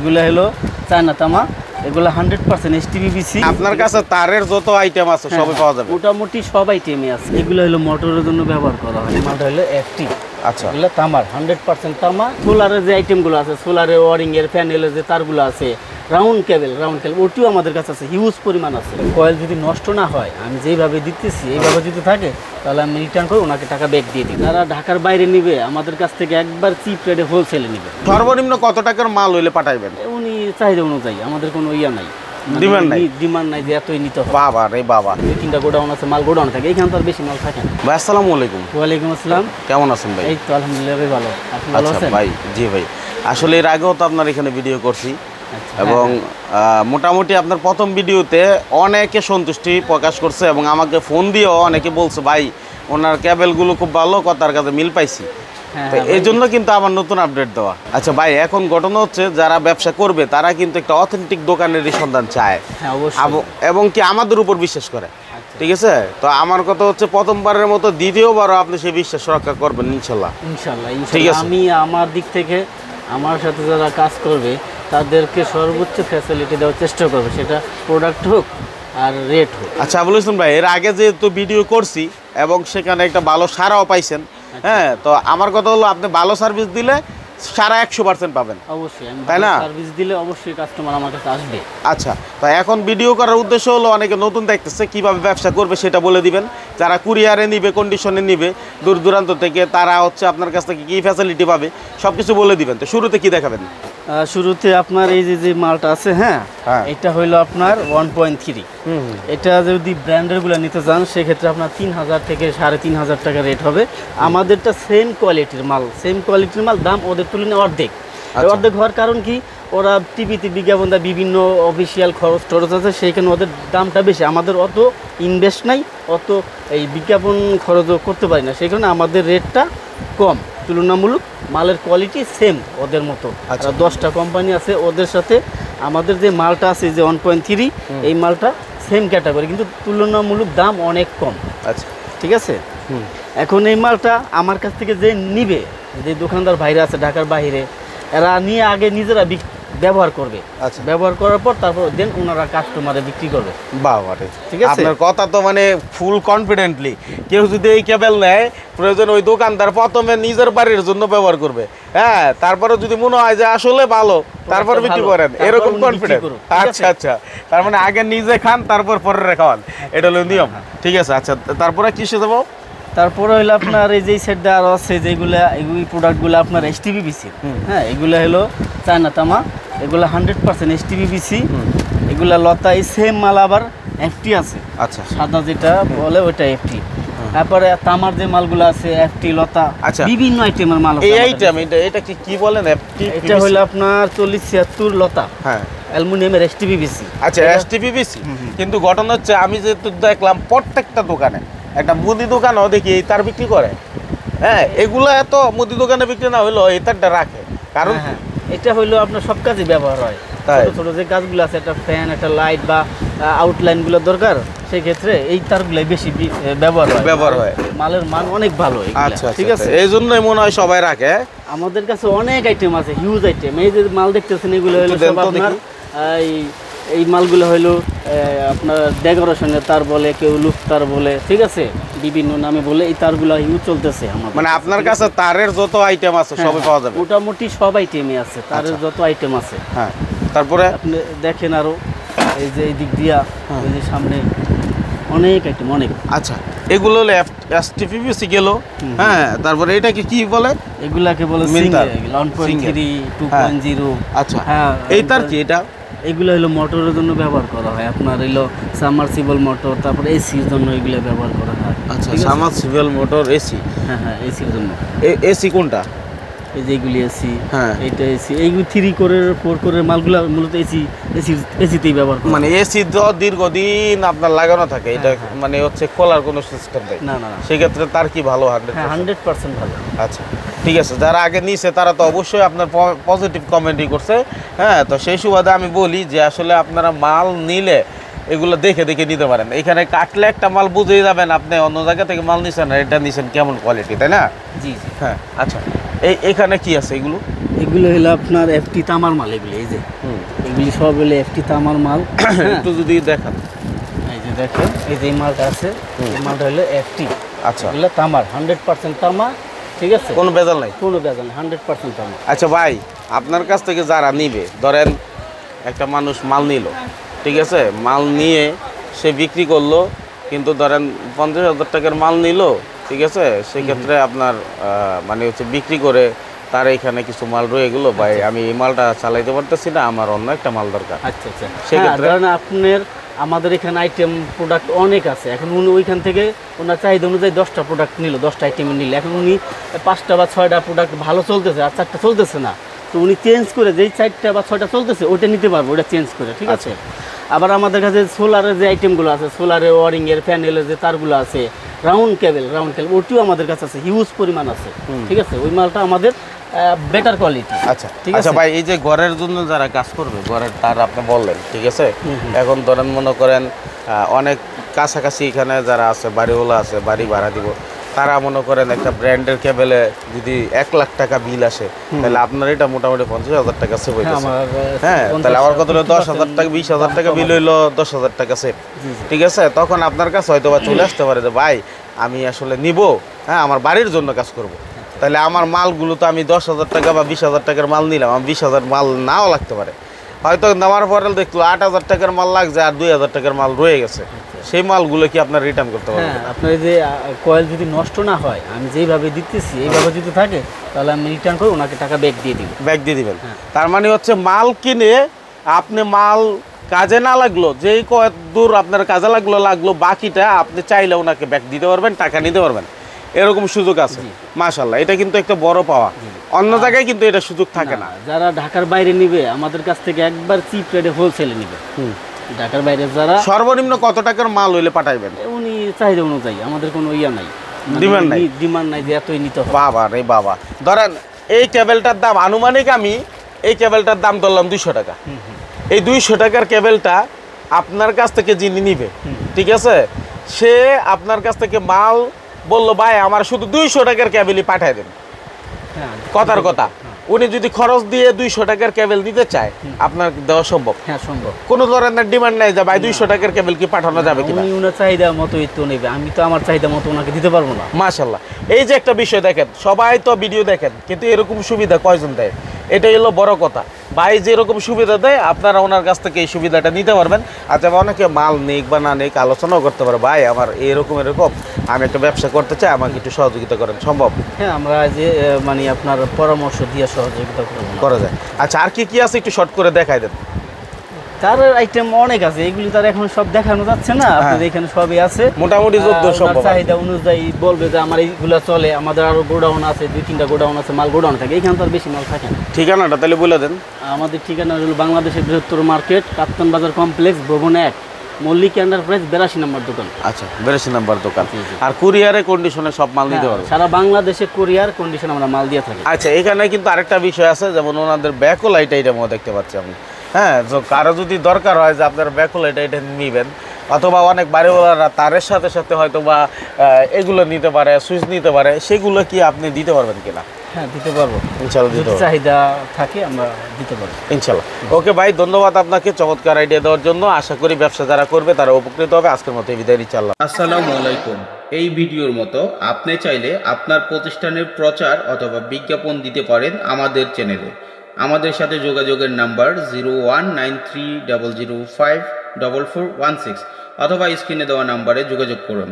এগুলো হলো চায়না তামা, এগুলো 100% এসটিপিভিসি। আপনার কাছে তারের যত আইটেম আছে সবই পাওয়া যাবে? মোটামুটি সব আইটেমই আছে। এগুলো হলো মোটরের জন্য ব্যবহার করা হয়। মালটা হলো এফটি। আচ্ছা, এগুলো তামার 100% তামা। সোলারের যে আইটেমগুলো আছে, সোলারের ওয়ারিং এর প্যানেলের যে তারগুলো আছে, রাউন্ড কেবল ওটিও আমাদের কাছে আছে, হিউজ পরিমাণ আছে। কয়েল যদি নষ্ট না হয়, আমি যেইভাবে দিতেছি এইভাবে যদি থাকে তাহলে আমি রিটার্ন করে ওনাকে টাকা ব্যাক দিয়ে দিই। যারা ঢাকার বাইরে নিবে আমাদের কাছ থেকে একবার চিপ রেটে হোলসেলে নিবে। সর্বনিম্ন কত টাকার মাল হইলে পাঠাইবেন? উনি চাহিদা অনুযায়ী, আমাদের কোনো ইয়া নাই, ডিমান্ড নাই যে এতই নিতে হবে। বাবা রে বাবা, দুই তিনটা গোডাউন আছে, মাল গোডাউন থাকে, এখানে তো আর বেশি মাল থাকে না। ভাই আসসালামু আলাইকুম। ওয়ালাইকুম আসসালাম। কেমন আছেন ভাই? এই তো আলহামদুলিল্লাহ ভাই, ভালো। আপনি ভালো আছেন? ভাই জি ভাই, আসলে এর আগেও তো আপনার এখানে ভিডিও করছি এবং মোটামুটি আপনার প্রথম ভিডিওতে অনেকে সন্তুষ্টি প্রকাশ করছে এবং আমাকে ফোন দিয়েও অনেকে বলছে ভাই ওনার ক্যাবেলগুলো খুব ভালো, কথার কাছে মিল পাইছি। তো এই জন্য কিন্তু আমার নতুন আপডেট দেওয়া। আচ্ছা ভাই, এখন ঘটনা হচ্ছে যারা ব্যবসা করবে তারা কিন্তু একটা অথেন্টিক দোকানেরই সন্ধান চায় এবং কি আমাদের উপর বিশ্বাস করে। ঠিক আছে, তো আমার কথা হচ্ছে প্রথমবারের মতো দ্বিতীয়বারও আপনি সেই বিশ্বাস রক্ষা করবেন ইনশাল্লাহ। ইনশাল্লাহ ঠিক আছে। আমি আমার দিক থেকে আমার সাথে যারা কাজ করবে তাদেরকে সর্বোচ্চ ফ্যাসিলিটি দেওয়ার চেষ্টা করবে, সেটা প্রোডাক্ট হোক আর রেট হোক। আচ্ছা বলেছেন ভাই, এর আগে যেহেতু ভিডিও করছি এবং সেখানে একটা ভালো সারাও পাইছেন, হ্যাঁ, তো আমার কথা হলো আপনি ভালো সার্ভিস দিলে সারা 100% পাবেন অবশ্যই, তাই না? সার্ভিস দিলে অবশ্যই কাস্টমার আমার কাছে আসবে। আচ্ছা, তো এখন ভিডিও করার উদ্দেশ্য হলো অনেকে নতুন দেখতেছে কিভাবে ব্যবসা করবে সেটা বলে দিবেন। যারা কুরিয়ারে নিবে, কন্ডিশনে নিবে দূর দূরান্ত থেকে, তারা হচ্ছে আপনার কাছ থেকে কী ফ্যাসিলিটি পাবে সব কিছু বলে দিবেন। তো শুরুতে কি দেখাবেন? শুরুতে আপনার এই যে মালটা আছে, হ্যাঁ, এটা হইলো আপনার 1.3। এটা যদি ব্র্যান্ডেরগুলো নিতে চান সেক্ষেত্রে আপনার 3000 থেকে 3500 টাকা রেট হবে। আমাদেরটা সেম কোয়ালিটির মাল, দাম ওদের তুলনায় অর্ধেক হওয়ার কারণ কি, ওরা টিভিতে বিজ্ঞাপন দেয়, বিভিন্ন অফিসিয়াল খরচ আছে, সেইখানে ওদের দামটা বেশি। আমাদের অত ইনভেস্ট নাই, অত এই বিজ্ঞাপন খরচও করতে পারি না, সেই কারণে আমাদের রেটটা কম তুলনামূলক। মালের কোয়ালিটি সেম ওদের মতো। 10টা কোম্পানি আছে, ওদের সাথে আমাদের যে মালটা আছে যে 1.3, এই মালটা সেম ক্যাটাগরি, কিন্তু তুলনামূলক দাম অনেক কম। আচ্ছা ঠিক আছে। এখন এই মালটা আমার কাছ থেকে যে নিবে, যে দোকানদার ভাইরা আছে ঢাকার বাইরে, এরা নিয়ে আগে নিজেরা ব্যবহার করবে। আচ্ছা, ব্যবহার করার পর তারপর দেন ওনারা কাস্টমারে বিক্রি করবে। বাবা রে, ঠিক আছে। আপনার কথা তো মানে ফুল কনফিডেন্টলি, কেউ যদি এই কেবল নেয় প্রয়োজন ওই দোকানদার প্রথমে নিজের বাড়ির জন্য ব্যবহার করবে, হ্যাঁ, তারপরে যদি মনে হয় যে আসলে ভালো তারপর বিক্রি করেন, এরকম কনফিডেন্ট। আচ্ছা আচ্ছা, তার মানে আগে নিজে খান তারপর পরে খাওয়ান, এটা হলো নিয়ম। ঠিক আছে, আচ্ছা তারপরে কিসে দেবো? তারপরে হইলো আপনার এই যে সেটটা আরও আছে যেগুলো, এই প্রোডাক্টগুলো আপনার এসটিপিভিসি। হ্যাঁ, এগুলো হলো চায়না তামা, এগুলো 100% এসটিপিভিসি। এগুলো লতা, এই সেম মাল আবার এফটি আছে। আচ্ছা, সাদা যেটা বলে ওইটা এফটি। তারপরে তামার যে মালগুলো আছে এফটি, লতা, বিভিন্ন আইটেমের মাল আছে। এই আইটেম এটা কি বলেন? এফটি, এটা হলো আপনার 4076 লতা, হ্যাঁ, অ্যালুমিনিয়ামের এসটিপিভিসি। আচ্ছা, এসটিপিভিসি। কিন্তু ঘটনা হচ্ছে আমি যেহেতু দেখলাম প্রত্যেকটা দোকানে, একটা মুদি দোকানও দেখি এই তার বিক্রি করে, হ্যাঁ, এগুলো এত মুদি দোকানে বিক্রি না হইলো এই তারটা রাখে, কারণ এটা হইলো আপনার সব কাজে ব্যবহার হয়। ছোট ছোট যে কাজগুলো আছে, একটা ফ্যান, একটা লাইট বা আউটলাইনগুলো দরকার, সেই ক্ষেত্রে এই তারগুলাই বেশি ব্যবহার হয়। মালের মান অনেক ভালো। আচ্ছা, ঠিক আছে, এই জন্যই মনে হয় সবাই রাখে। আমাদের কাছে অনেক আইটেম আছে, হিউজ আইটেম। এই যে মাল দেখতেছেন এগুলো হলো সব আপনার এই মালগুলো হইলো আপনার ডেকোরেশনের তার বলে, কেউ লুক তার বলে, ঠিক আছে, বিভিন্ন নামে বলে। এই তারগুলো হিউজ চলতেছে আমাদের। মানে আপনার কাছে তারের যত আইটেম আছে সবই পাওয়া যাবে? মোটামুটি সব আইটেমই আছে, তারের যত আইটেম আছে। হ্যাঁ, তারপরে আপনি দেখেন আরো এই যে এই দিক দিয়া, এই যে সামনে অনেক আইটেম, অনেক। আচ্ছা, এগুলো হলো এসটিপিভিসি গেল, হ্যাঁ, তারপরে এটা কি বলে? এগুলাকে বলে সিঙ্গেল 1.3, 2.0। আচ্ছা, হ্যাঁ, এই তার কি এটা? এগুলো হলো মোটরের জন্য ব্যবহার করা হয়, আপনার হলো সাবমার্সিবল মোটর, তারপর এসির জন্য এগুলো ব্যবহার করা হয়। আচ্ছা, সাবমার্সিবল মোটর, এসি। হ্যাঁ হ্যাঁ, এসির জন্য। এসি কোনটা? এই যে এগুলি এসি, হ্যাঁ, এটা এসি। এইগুলো 3 কোরের 4 কোরের মালগুলো মূলত এসিতেই ব্যবহার করা। মানে এসি তো দীর্ঘদিন আপনার লাগানো থাকে, এটা মানে হচ্ছে খোলার কোনো সিস্টেম নেই? না না, সেক্ষেত্রে তার কি ভালো? 100% ভালো। আচ্ছা, ঠিক আছে, যারা আগে নিছে তারা তো অবশ্যই আপনার পজিটিভ কমেন্টই করছে, হ্যাঁ। তো সেই সুবাদে আমি বলি যে আসলে আপনারা মাল নিলে এগুলো দেখে দেখে নিতে পারেন। এখানে কাটলে একটা মাল বুঝেই যাবেন আপনি অন্য জায়গা থেকে মাল নিছেন আর এটা নিছেন কেমন কোয়ালিটি, তাই না? জি জি, হ্যাঁ। আচ্ছা, এখানে কি আছে এগুলো? এগুলো হলো আপনার এফটি তামার মাল, এগুলো এই যে এগুলি সব হলো এফটি তামার মাল। একটু যদি দেখান। এই যে দেখেন, এই যে মালটা আছে, এই মালটা হলো এফটি। আচ্ছা, এগুলো তামার, 100% তামা, ঠিক আছে, কোনো ভেজাল নাই? কোনো ভেজাল নেই, 100% তামা। আচ্ছা ভাই, আপনার কাছ থেকে যারা নিবে, ধরেন একটা মানুষ মাল নিল, ঠিক আছে, মাল নিয়ে সে বিক্রি করলো, কিন্তু ধরেন 50,000 টাকার মাল নিল, ঠিক আছে, সেক্ষেত্রে আপনার মানে হচ্ছে বিক্রি করে তার এখানে কিছু মাল রয়ে গেলো, ভাই আমি এই মালটা চালাইতে পারতেছি না, আমার অন্য একটা মাল দরকার। আচ্ছা আচ্ছা, সেক্ষেত্রে কারণ আপনার আমাদের এখানে আইটেম প্রোডাক্ট অনেক আছে। এখন উনি ওইখান থেকে ওনার চাহিদা অনুযায়ী 10টা প্রোডাক্ট নিল, 10টা আইটেম নিল। এখন উনি 5টা বা 6টা প্রোডাক্ট ভালো চলতেছে আর 4টা চলতেছে না, তো উনি চেঞ্জ করে যেই 4টা বা 6টা চলতেছে ওইটা নিতে পারবো, ওটা চেঞ্জ করে, ঠিক আছে। আবার আমাদের কাছে সোলারের যে আইটেমগুলো আছে, সোলারের ওয়ারিংয়ের প্যানেলের যে তারগুলো আছে, রাউন্ড কেবল ওটিও আমাদের কাছে আছে, হিউজ পরিমাণ আছে, ঠিক আছে। ওই মালটা আমাদের বেটার কোয়ালিটি। আচ্ছা ঠিক আছে ভাই, এই যে ঘরের জন্য যারা কাজ করবে, ঘরের তার আপনি বললেন, ঠিক আছে, এখন ধরেন মনে করেন অনেক কাছাকাছি এখানে যারা আছে, বাড়িওয়ালা আছে, বাড়ি ভাড়া দিব, তারা মনে করেন একটা ব্র্যান্ডের কেবেলে যদি 1 লাখ টাকা বিল আসে, তাহলে আপনার এটা মোটামুটি 50,000 টাকা সেভ হইতেছে। হ্যাঁ, তাহলে আমার কত হলো 10,000 টাকা, 20,000 টাকা বিল হইলো, 10,000 টাকা সেভ, ঠিক আছে। তখন আপনার কাছে হয়তো বা চলে আসতে পারে যে ভাই আমি আসলে নিব, হ্যাঁ, আমার বাড়ির জন্য কাজ করব, তাহলে আমার মালগুলো তো আমি 10,000 টাকা বা 20,000 টাকার মাল নিলাম, আমার 20,000 মাল নাও লাগতে পারে, হয়তো নেওয়ার পরে দেখলো 8,000 টাকার মাল লাগছে আর 2,000 টাকার মাল রয়ে গেছে, সেই মালগুলো কি আপনার রিটার্ন করতে পারবেন? হ্যাঁ, আপনার যে কয়েল যদি নষ্ট না হয়, আমি যেইভাবে দিতেছি এইভাবে যদি থাকে, তাহলে আমি রিটার্ন করে ওনাকে টাকা ব্যাক দিয়ে দিব। ব্যাক দিয়ে দিবেন। তার মানে হচ্ছে মাল কিনে আপনি মাল কাজে না লাগলো, যেই কত দূর আপনার কাজে লাগলো বাকিটা আপনি চাইলে ওনাকে ব্যাক দিতে পারবেন, টাকা নিতে পারবেন, এরকম সুযোগ আছে। মাশাআল্লাহ, এটা কিন্তু একটা বড় পাওয়া, অন্য জায়গায় কিন্তু এটা সুযোগ থাকে না। যারা ঢাকার বাইরে নিবে আমাদের কাছ থেকে একবার চিপ রেটে হোলসেলে নিবে। ঢাকার বাইরে যারা সর্বনিম্ন কত টাকার মাল হইলে পাঠাইবেন? উনি চাহিদা অনুযায়ী, আমাদের কোনো ইয়া নাই, ডিমান্ড নাই যে এতই নিতে হবে। বাবা রে বাবা, ধরেন এই কেবলটার দাম আনুমানিক, আমি এই কেবলটার দাম ধরলাম 200 টাকা। এই 200 টাকার কেবলটা আপনার কাছ থেকে যিনি নিবে, ঠিক আছে, সে আপনার কাছ থেকে মাল বললো ভাই আমার শুধু 200 টাকার কেবলই পাঠাই দেন, কথার কথা, উনি যদি খরচ দিয়ে 200 টাকার কেবল দিতে চায়, আপনার দেওয়া সম্ভব? হ্যাঁ সম্ভব। কোনো ধরনের ডিমান্ড নাই যে ভাই 200 টাকার কেবল কি পাঠানো যাবে কিনা? উনি ওনার চাহিদা মতোই তো নেবে, আমি তো আমার চাহিদা মতো ওনাকে দিতে পারবো না। মাশাআল্লাহ, এই যে একটা বিষয় দেখেন, সবাই তো ভিডিও দেখেন, কিন্তু এরকম সুবিধা কয়জন দেয়? এটাই হলো বড় কথা। ভাই যেরকম সুবিধা দেয় আপনারা ওনার কাছ থেকে এই সুবিধাটা নিতে পারবেন। আচ্ছা, অনেকে মাল নেক বা না নেক আলোচনাও করতে পারে, ভাই আমার এরকম আমি একটা ব্যবসা করতে চাই, আমাকে একটু সহযোগিতা করেন, সম্ভব? হ্যাঁ, আমরা যে মানে আপনার পরামর্শ দিয়ে সহযোগিতা করা যায়। আচ্ছা, আর কি কি আছে একটু শর্ট করে দেখাই দেন। তার আইটেম অনেক আছে, এগুলি তার এখন সব দেখানো যাচ্ছে না, আপনাদের এখানে সবই আছে মোটামুটি যতদূর সম্ভব। চাহিদা অনুযায়ী বলবে যে আমার এইগুলো চলে, আমাদের আরো গোডাউন আছে, 2-3টা গোডাউন আছে, মাল গোডাউন থাকে, এখানে তো আর বেশি মাল থাকে না। ঠিকানাটা তাহলে বলে দেন। আমাদের ঠিকানা হলো বাংলাদেশের বৃহত্তর মার্কেট, কাপ্তান বাজার কমপ্লেক্স, ভবন 1, মল্লিক এন্টারপ্রাইজ, 82 নম্বর দোকান। আচ্ছা, 82 নম্বর দোকান। আর কুরিয়ারে কন্ডিশনে সব মাল নিতে পারবে? সারা বাংলাদেশে কুরিয়ার কন্ডিশন আমরা মাল দিয়ে থাকি। আচ্ছা, এখানে কিন্তু আরেকটা বিষয় আছে, যেমন ওনাদের ব্যাকলাইট আইটেম দেখতে পাচ্ছি আমি। হ্যাঁ, তো কারো যদি দরকার হয় যে আপনার ব্যাকলাইট আইটেম নিবেন, অথবা অনেক বাড়িওয়ালারা তারের সাথে সাথে হয়তো বা এগুলো নিতে পারে, সুইচ নিতে পারে, সেগুলো কি আপনি দিতে পারবেন কিনা? হ্যাঁ, দিতে পারবো ইনশাআল্লাহ, যদি চাহিদা থাকে আমরা দিতে পারবো ইনশাআল্লাহ। ওকে ভাই, ধন্যবাদ আপনাকে চমৎকার আইডিয়া দেওয়ার জন্য। আশা করি ব্যবসা যারা করবে তারা উপকৃত হবে। আজকের মতো বিদায় নিচ্ছি। আসসালামু আলাইকুম। এই ভিডিওর মতো আপনি চাইলে আপনার প্রতিষ্ঠানের প্রচার অথবা বিজ্ঞাপন দিতে পারেন আমাদের চ্যানেলে। আমাদের সাথে যোগাযোগের নাম্বার 019300544416 অথবা স্ক্রিনে দেওয়া নাম্বারে যোগাযোগ করুন।